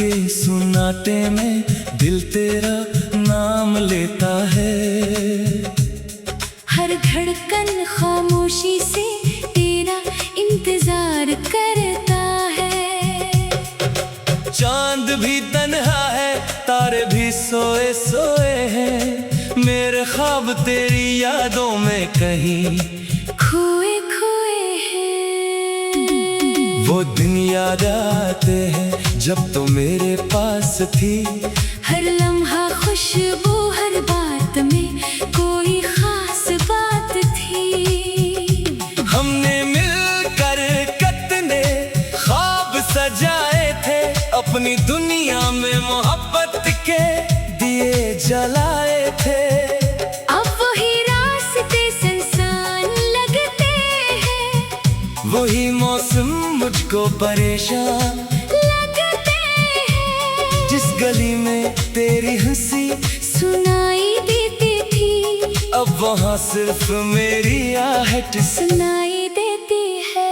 के सुनाटे में दिल तेरा नाम लेता है। हर धड़कन खामोशी से तेरा इंतजार करता है। चांद भी तन्हा है, तारे भी सोए सोए हैं, मेरे ख्वाब तेरी यादों में कहीं खोए खोए हैं। वो दिन याद आते हैं जब तो मेरे पास थी। हर लम्हा खुशबू, हर बात में कोई खास बात थी। हमने मिलकर कितने ख्वाब सजाए थे, अपनी दुनिया में मोहब्बत के दिए जलाए थे। अब वही रास्ते सुनसान लगते हैं, वही मौसम मुझको परेशान लगते हैं। जिस गली में तेरी हंसी सुनाई देती थी, अब वहाँ सिर्फ मेरी आहट सुनाई देती है।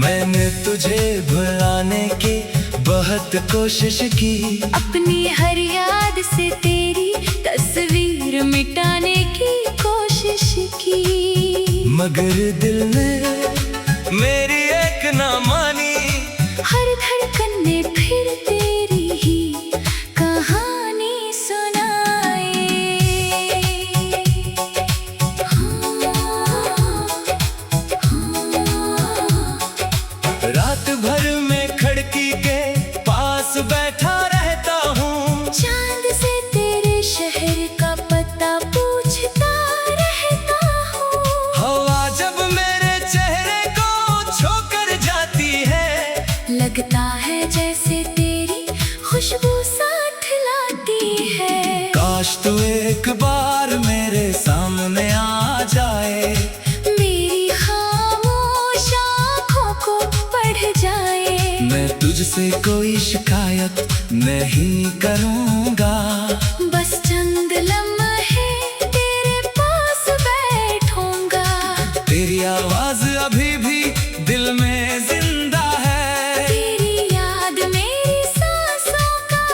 मैंने तुझे भुलाने की बहुत कोशिश की, अपनी हर याद से तेरी तस्वीर मिटाने की कोशिश की, मगर दिल ने मेरी एक ना मानी। हर धड़कन ने फिर तेरी ही कहानी सुनाई। रात भर में खिड़की के पास बैठा रहता हूँ, चांद से तेरे शहर का पता पूछता रहता हूँ। हवा जब मेरे चेहरे को छूकर जाती है, लगता है जैसे तेरी खुशबू साथ लाती है। काश तू एक बार मेरे सामने आ जाए, मेरी खामोश आँखों को पढ़ जाए। मैं तुझसे कोई शिकायत नहीं करूँगा, बस चंद लम्हे तेरे पास बैठूंगा। तेरी आवाज अभी भी दिल में जिंदा है, तेरी याद मेरी सांसों का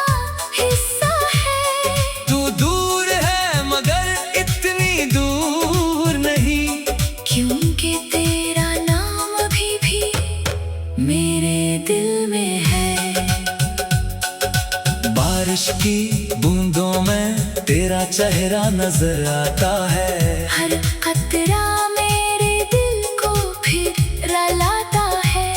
हिस्सा है। तू दूर है मगर इतनी दूर नहीं, क्योंकि तेरा नाम अभी भी मेरे दिल में है। बारिश की बूंदों में तेरा चेहरा नजर आता है। हर कतरा मेरे दिल को फिर रुलाता है।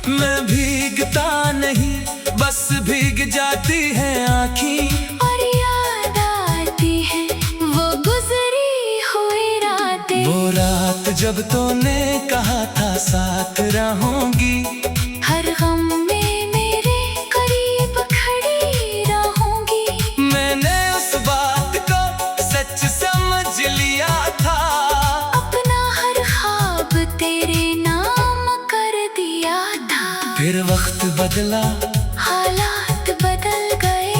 मैं भीगता नहीं, बस भीग जाती है आँखें, और याद आती है वो गुजरी हुई रातें। वो रात जब तूने कहा था साथ रहूंगी, हर गम में मेरे करीब खड़ी रहूंगी। मैंने उस बात को सच समझ लिया था, अपना हर ख्वाब तेरे नाम कर दिया था। फिर वक्त बदला, हालात बदल गए,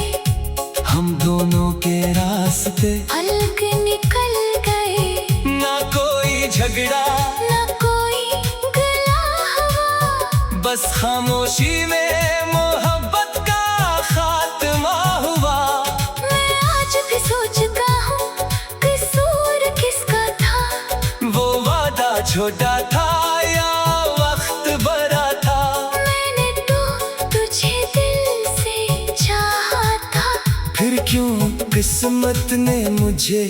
हम दोनों के रास्ते अलग निकल गए। ना कोई झगड़ा, ना कोई गला हवा, बस खामोशी में मोहब्बत का खात्मा हुआ। मैं आज भी सोचता हूँ कसूर किसका था। वो वादा छोटा था या वक्त बड़ा था, मैंने तो तुझे दिल से चाहा था। फिर क्यों किस्मत ने मुझे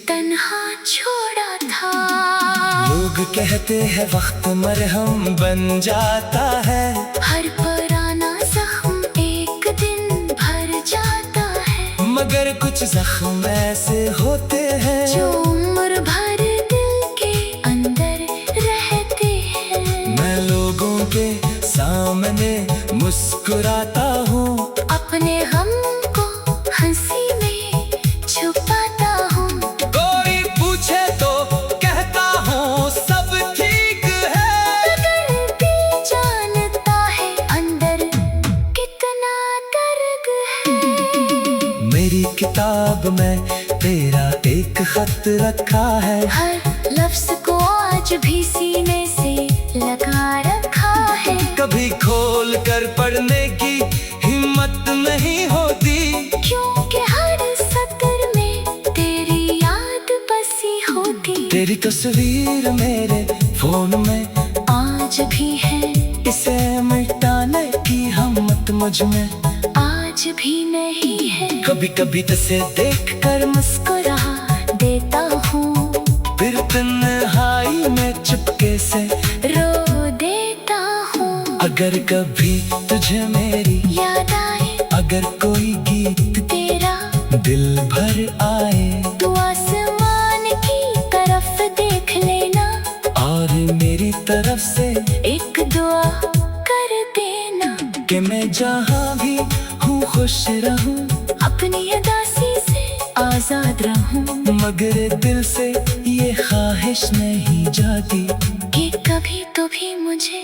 तन्हा छोड़ा था। लोग कहते हैं वक्त मरहम बन जाता है, हर पुराना जख्म एक दिन भर जाता है। मगर कुछ जख्म ऐसे होते हैं जो उम्र भर दिल के अंदर रहते हैं। मैं लोगों के सामने मुस्कुराता हूँ, अपने गम को हंसी में छुपाता हूँ। कोई पूछे तो कहता हूँ सब ठीक है, मगर दिल जानता है अंदर कितना दर्द है। मेरी किताब में तेरा एक खत रखा है, हर लफ्ज को आज भी सीने से लगा तेरी तस्वीर मेरे फोन में आज भी है, इसे मिटाने की हिम्मत मुझ में आज भी नहीं है। कभी कभी तुझे देख कर मुस्कुरा देता हूँ, फिर तन्हाई में चुपके से रो देता हूँ। अगर कभी तुझे मेरी याद आए, अगर कोई गीत तेरा दिल भर आए, तू आसमान की तरफ देख लेना और मेरी तरफ से एक दुआ कर देना कि मैं जहाँ भी हूँ खुश रहूँ, अपनी उदासी से आजाद रहूँ। मगर दिल से ये ख्वाहिश नहीं जाती कि कभी तो भी मुझे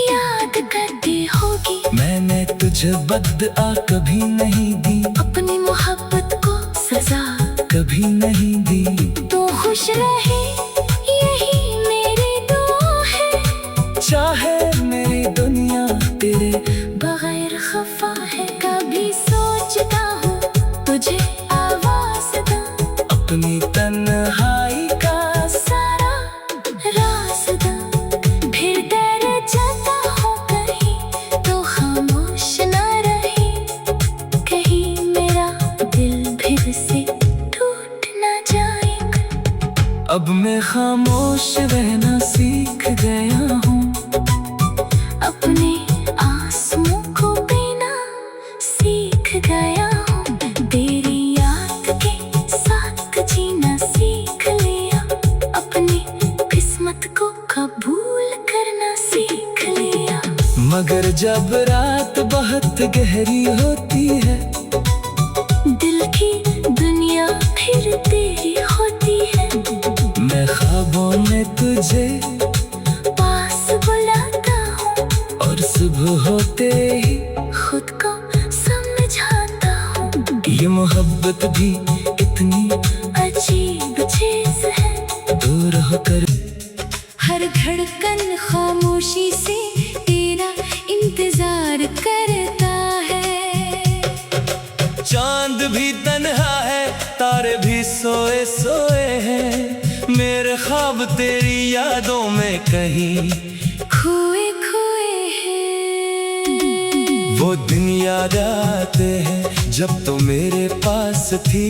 याद करती होगी। मैंने तुझे बदआ कभी नहीं दी, अपनी मोहब्बत को सजा कभी नहीं दी। तू खुश रहे यही मेरी दुआ है, चाहे मेरी दुनिया तेरे बगैर खफा है। कभी सोचता हूँ तुझे आवाज दूं, अपनी तन्हाई का सारा राज दूं। फिर तेरे जाता हूँ कहीं तो खामोश ना रही, कहीं मेरा दिल फिर से टूट ना जाएगा। अब मैं खामोश रहना सीख गया हूँ, अपने आंसुओं को पीना सीख गया हूँ। तेरी याद के साथ जीना सीख लिया, अपनी किस्मत को कबूल करना सीख लिया। मगर जब रात बहुत गहरी होती है, दिल की दुनिया फिर तेरी होती है। मैं ख्वाबों में तुझे पास बुलाता हूँ, और सुबह होते ही खुद को समझाता हूँ। ये मोहब्बत भी इतनी अजीब चीज है, दूर होकर हर धड़कन खामोशी से तेरा इंतजार करता है। चांद भी तन्हा है, तारे भी सोए सोए हैं, मेरे ख्वाब तेरी यादों में कहीं खोए खोए हैं। वो दिन याद आते हैं जब तो मेरे पास थी,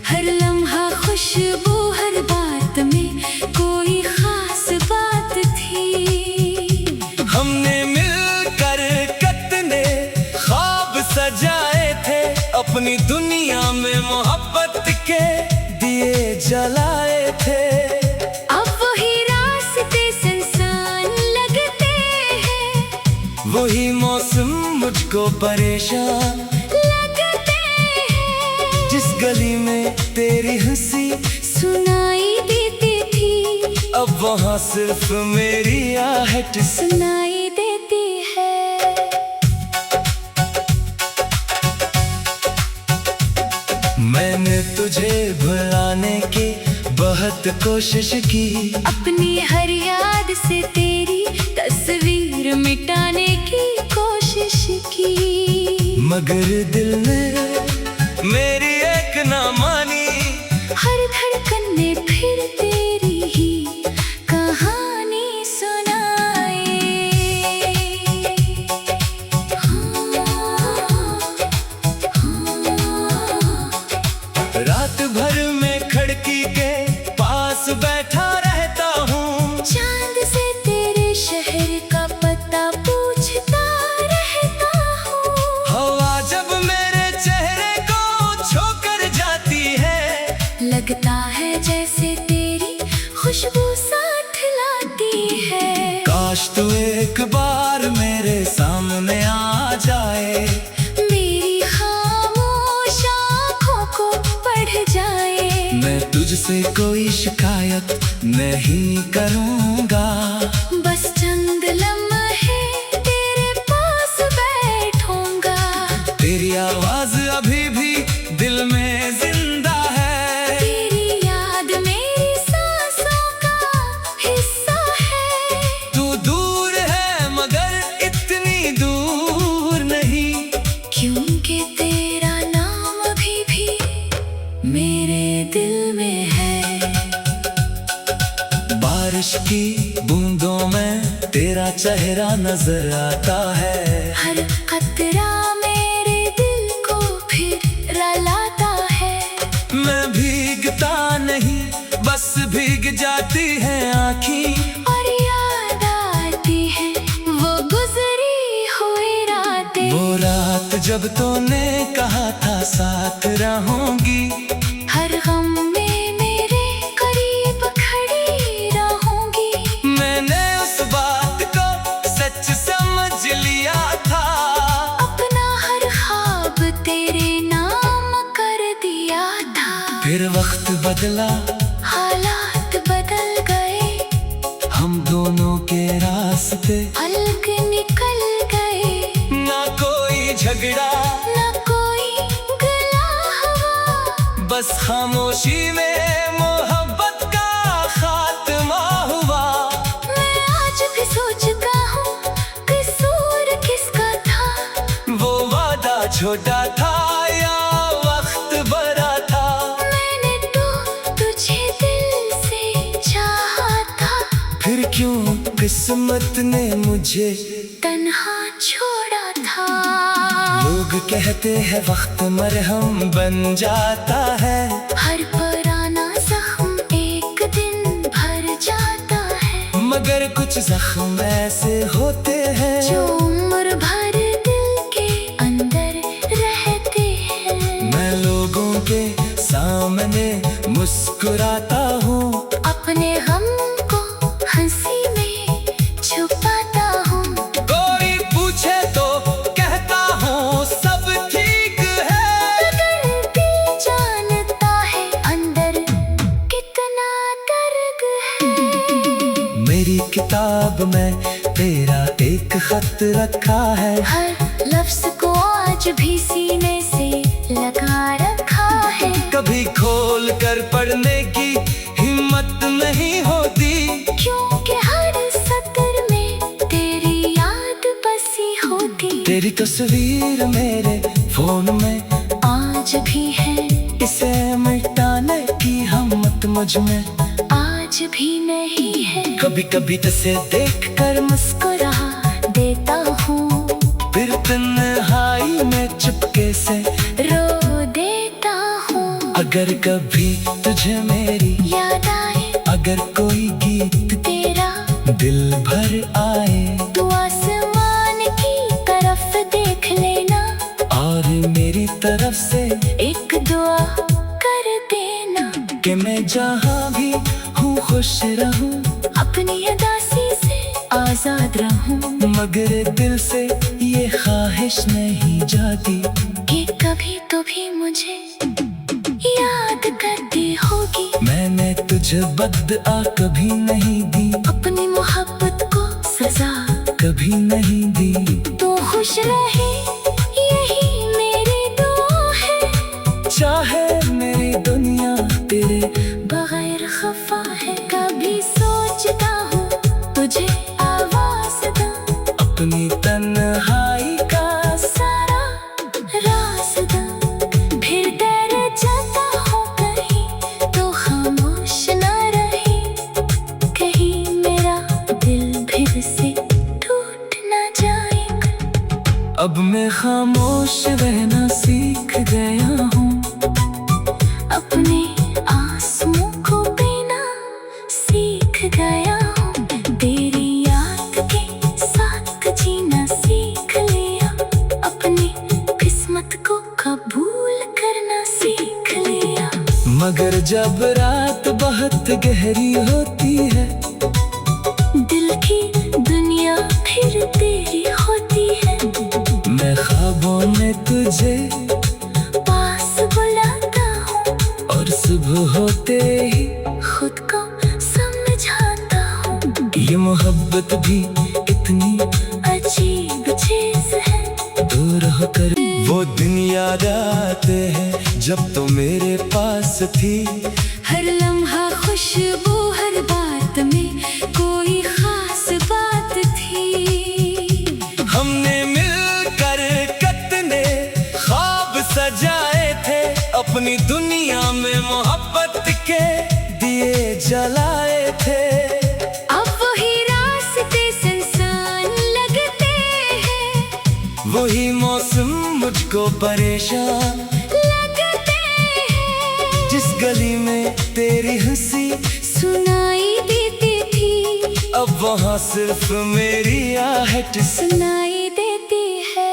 हर लम्हा खुशबू, हर बात में कोई खास बात थी। हमने मिलकर कितने ख्वाब सजाए थे, अपनी दुनिया में मोहब्बत के दिए जलाए थे। अब वही रास्ते सुनसान लगते हैं, वही मौसम मुझको परेशान लगते हैं। जिस गली में तेरी हंसी सुनाई देती थी, अब वहाँ सिर्फ मेरी आहट सुनाई देती है। मैंने तुझे भुलाने की बहुत कोशिश की, अपनी हर याद से तेरी तस्वीर मिटाने की कोशिश की, मगर दिल ने मेरी एक ना मानी। हर धड़कन ने फिर तेरी ही कहानी सुनाई। रात भर में खिड़की के पास बैठा रहता हूँ, चांद से तेरे शहर का पता पूछता रहता हूँ। हवा जब मेरे चेहरे को छोकर जाती है, लगता है जैसे तेरी खुशबू साथ लाती है। काश तू एक बार मेरे सामने आ जाए, मेरी खामोश आँखों को पढ़ जाए। मैं तुझसे कोई शिकायत नहीं करूँगा, बस चंद लम्हे तेरे पास बैठूंगा। तेरी आवाज अभी भी दिल में जिंदा है, तेरी याद मेरी सांसों का हिस्सा है। तू दूर है मगर इतनी दूर नहीं, क्योंकि तेरा नाम अभी भी मेरे दिल में है। बारिश की बूंदों में तेरा चेहरा नजर आता है। हर कतरा मेरे दिल को फिर रुलाता है। मैं भीगता नहीं, बस भीग जाती है आँखें, और याद आती है वो गुजरी हुई रातें। वो रात जब तूने कहा था साथ रहूंगी। हर गम में मेरे करीब खड़ी रहूंगी। मैंने उस बात को सच समझ लिया था। अपना हर ख्वाब तेरे नाम कर दिया था। फिर वक्त बदला, हालात बदल गए, हम दोनों के रास्ते अलग निकल गए। ना कोई झगड़ा, न कोई गला हवा, बस खामोशी में मोहब्बत का खात्मा हुआ। मैं आज भी सोचता हूँ कसूर किसका था। वो वादा छोटा था या वक्त बड़ा था। मैंने तो तुझे दिल से चाहा था। फिर क्यों किस्मत ने मुझे तन्हा छोड़ा था। लोग कहते हैं वक्त मरहम बन जाता है। हर पुराना जख्म एक दिन भर जाता है। मगर कुछ जख्म ऐसे होते हैं जो उम्र भर दिल के अंदर रहते हैं। मैं लोगों के सामने मुस्कुराता हूँ, अपने गम को हंसी में छुपाता हूँ। कोई पूछे तो कहता हूँ सब ठीक है। मगर दिल जानता है अंदर कितना दर्द है। मेरी किताब में तेरा एक खत रखा है। हर लफ्ज को आज भी सीने से लगा रखा है। कभी खोल कर पढ़ने की हिम्मत नहीं होती, क्योंकि हर सत्र में तेरी याद बसी होती। तेरी तस्वीर मेरे फोन में आज भी है, इसे मिटाने की हिम्मत मुझ में आज भी नहीं है। कभी कभी इसे देख कर मुस्कुरा देता हूँ, फिर तन्हाई में चुपके से रो देता हूँ। अगर कभी तुझे मेरी याद आए, अगर कोई गीत तेरा दिल भर आए, तू आसमान की तरफ देख लेना, और मेरी तरफ से एक दुआ कर देना। कि मैं जहाँ भी हूँ खुश रहूँ, अपनी अदासी से आजाद रहूं। मगर दिल से ये ख्वाहिश नहीं जाती कि कभी तो भी मुझे याद करती होगी। मैंने तुझे बदआ कभी नहीं दी, अपनी मोहब्बत को सजा कभी नहीं दी। तू खुश रहे यही मेरी दुआ है। चाहे मेरी दुनिया तेरे बगैर खफा है। कभी सोचता हूँ तुझे आवाज दूं, अपनी तन्हाई का सारा राज दूं। फिर डर जाता हूँ कहीं तो खामोश न रही, कहीं मेरा दिल फिर से टूट न जाएगा। अब मैं खामोश रहना सीख गया हूँ, अपने आंसुओं को पीना सीख गया हूँ। तेरी याद के साथ जीना सीख लिया, अपनी किस्मत को कबूल करना सीख लिया। मगर जब रात बहुत गहरी होती है, दिल की दुनिया फिर तेरी होती है। मैं ख्वाबों में तुझे पास बुलाता हूँ, और सुबह होते ही खुद को समझाता हूँ। ये मोहब्बत भी इतनी अजीब चीज है। दूर होकर वो दिन याद आते हैं जब तो मेरे पास थी। हर लम्हा खुशबू, हर बात में कोई खास बात थी। हमने मिलकर कितने ख्वाब सजाए थे, अपनी दुनिया में मोहब्बत के दिए जलाए थे। वही मौसम मुझको परेशान लगते हैं। जिस गली में तेरी हंसी सुनाई देती थी, अब वहाँ सिर्फ मेरी आहट सुनाई देती है।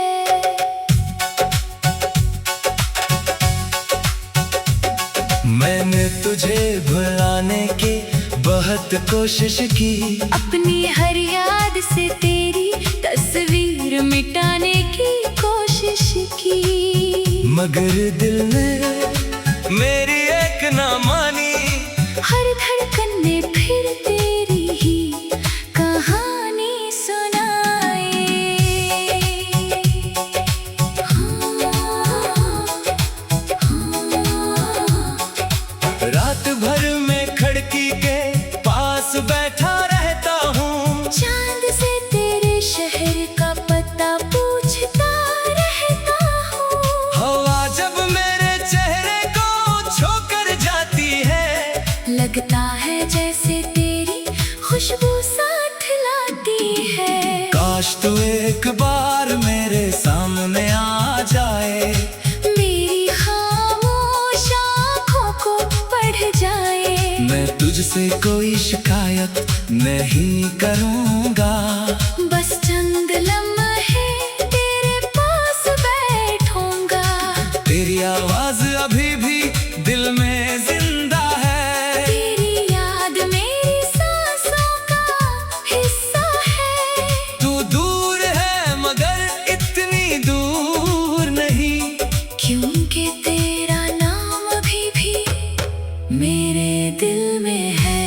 मैंने तुझे भुलाने की बहुत कोशिश की, अपनी हर याद से तेरी तस्वीर मिटाने की कोशिश की, मगर दिल ने मेरी एक ना मानी। हर धड़कन ने फिर तेरी ही कहानी सुनाई। रात भर में खिड़की के पास बैठा रहता हूँ, चांद से तेरे शहर का पता पूछता रहता हूँ। हवा जब मेरे चेहरे को छोकर जाती है, लगता है जैसे तेरी खुशबू साथ लाती है। काश तू एक बार मेरे सामने आ जाए, मेरी खामोश आँखों को पढ़ जाए। मैं तुझसे कोई शिकायत नहीं करूँगा, बस चंद लम्हे तेरे पास बैठूंगा। तेरी आवाज अभी भी दिल में जिंदा है, तेरी याद मेरी सांसों का हिस्सा है। तू दूर है मगर इतनी दूर नहीं, क्योंकि तेरा नाम अभी भी मेरे दिल में है।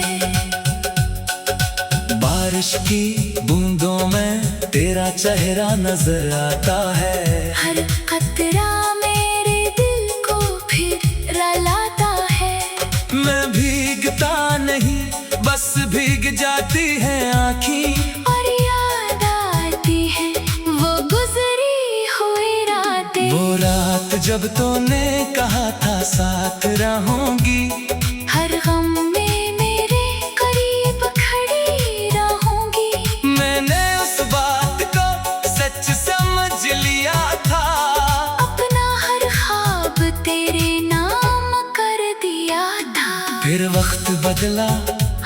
बारिश की बूंदों में तेरा चेहरा नजर आता है, हर कतरा मेरे दिल को फिर रुलाता है। मैं भीगता नहीं बस भीग जाती है आँखें, और याद आती है वो गुजरी हुई रातें। वो रात जब तूने कहा था साथ रहूंगी, हर गम में मेरे करीब खड़ी रहूंगी। मैंने उस बात को सच समझ लिया था, अपना हर ख्वाब तेरे नाम कर दिया था। फिर वक्त बदला,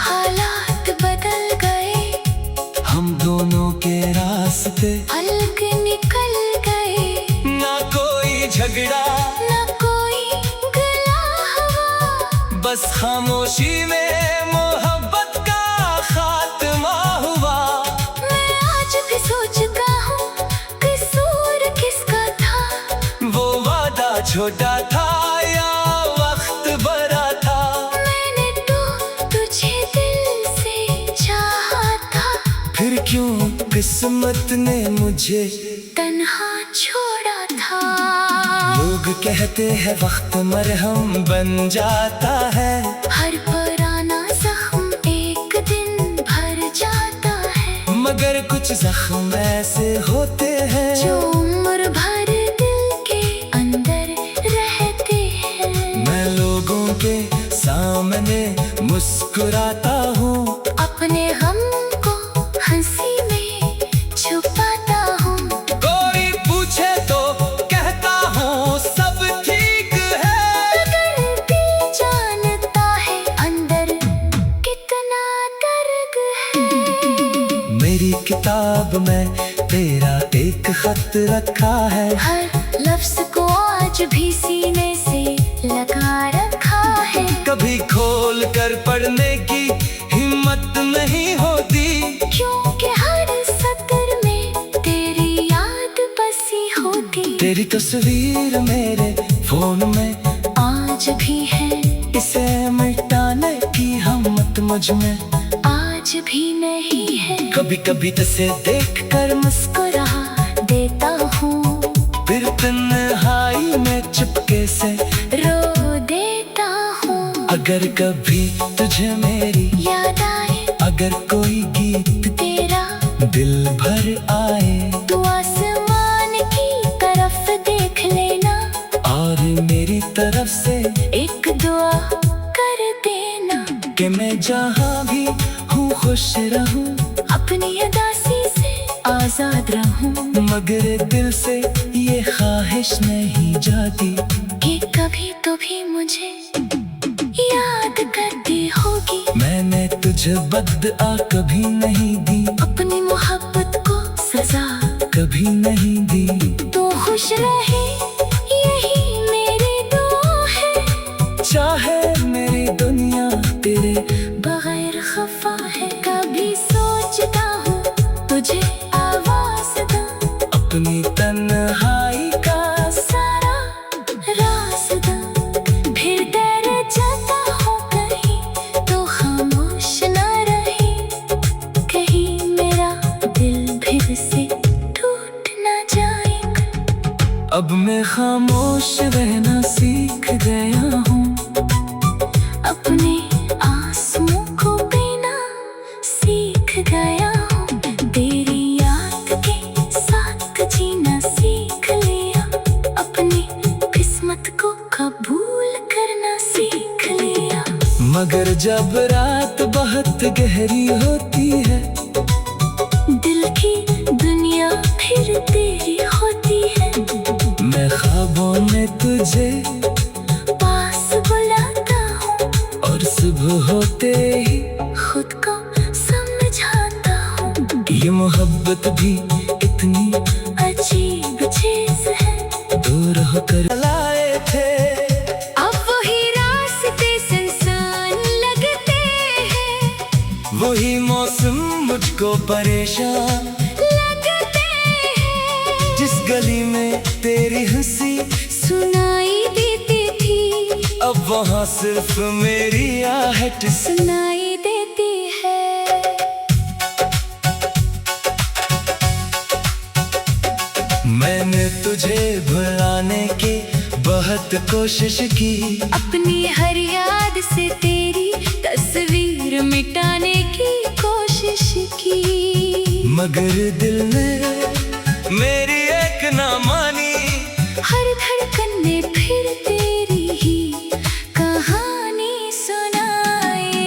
हालात बदल गए, हम दोनों के रास्ते अलग निकल गए। ना कोई झगड़ा न कोई गला हवा, बस खामोशी में मोहब्बत का खात्मा हुआ। मैं आज भी सोचता हूँ कसूर किसका था। वो वादा छोटा था या वक्त बड़ा था, मैंने तो तुझे दिल से चाहा था। फिर क्यों किस्मत ने मुझे तन्हा छोड़ा था। लोग कहते हैं वक्त मरहम बन जाता है, हर पुराना जख्म एक दिन भर जाता है। मगर कुछ जख्म ऐसे होते हैं जो उम्र भर दिल के अंदर रहते हैं। मैं लोगों के सामने मुस्कुराता हूँ, अपने गम को हंसी में छुपाता हूँ। कोई पूछे तो कहता हूँ सब ठीक है, मगर दिल जानता है अंदर कितना दर्द है। मेरी किताब में तेरा एक खत रखा है, हर लफ्ज को आज भी सीने से लगा रखा है। कभी खोल कर पढ़ने की हिम्मत नहीं होती, क्योंकि हर सतर में तेरी याद बसी होती। तेरी तस्वीर मेरे फोन में आज भी है, इसे मिटाने की हिम्मत मुझ में आज भी नहीं है। कभी कभी इसे देख कर मुस्कुरा देता हूँ, फिर तन्हाई में चुपके से रो देता हूँ। अगर कभी तुझे मेरी याद आए, अगर कोई गीत तेरा दिल भर आए, तू आसमान की तरफ देख लेना, और मेरी तरफ से एक दुआ कर देना। कि मैं जहाँ भी हूँ खुश रहूँ, अपनी अदासी से आजाद रहूं, मगर दिल से ये ख्वाहिश नहीं जाती कि कभी तो भी मुझे याद करती होगी। मैंने तुझे बदआ कभी नहीं दी, अपनी मोहब्बत को सजा कभी नहीं दी। तो खुश रहे यही मेरी दुआ है, चाहे मेरी दुनिया तेरे बगैर खफा है। कभी सोचता हूँ तुझे आवाज दूं, अपनी तन्हाई का सारा राज दूं। फिर डर जाता हूँ कहीं तो खामोश ना रहे, कहीं मेरा दिल फिर से टूट ना जाए। अब मैं खामोश रहना सीख गया हूँ, अपने आंसुओं को पीना सीख गया हूँ। तेरी याद के साथ जीना सीख लिया, अपनी किस्मत को कबूल करना सीख लिया। मगर जब रात बहुत गहरी होती है, दिल की दुनिया फिर तेरी होती है। मैं ख्वाबों में तुझे पास बुलाता हूँ, और सुबह होते ही खुद को समझाता हूँ। ये मोहब्बत भी इतनी अजीब चीज है, दूर होकर लाए थे। अब वही रास्ते सुनसान लगते हैं, वही मौसम मुझको परेशान, लगते हैं। जिस गली में तेरी हंसी सुनाई देती थी, अब वहाँ सिर्फ मेरी आहट सुनाई देती है। मैंने तुझे भुलाने की बहुत कोशिश की, अपनी हर याद से तेरी तस्वीर मिटाने की कोशिश की, मगर दिल ने मेरी एक ना मानी। हर धड़कन ने फिर तेरी ही कहानी सुनाई।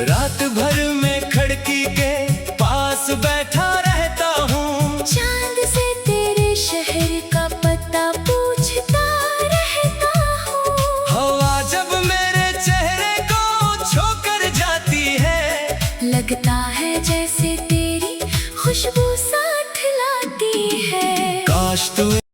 रात भर में खिड़की के पास बैठा रहता हूँ, चांद से तेरे शहर का पता पूछता रहता हूँ। हवा जब मेरे चेहरे को छूकर जाती है, लगता है जैसे तेरी खुशबू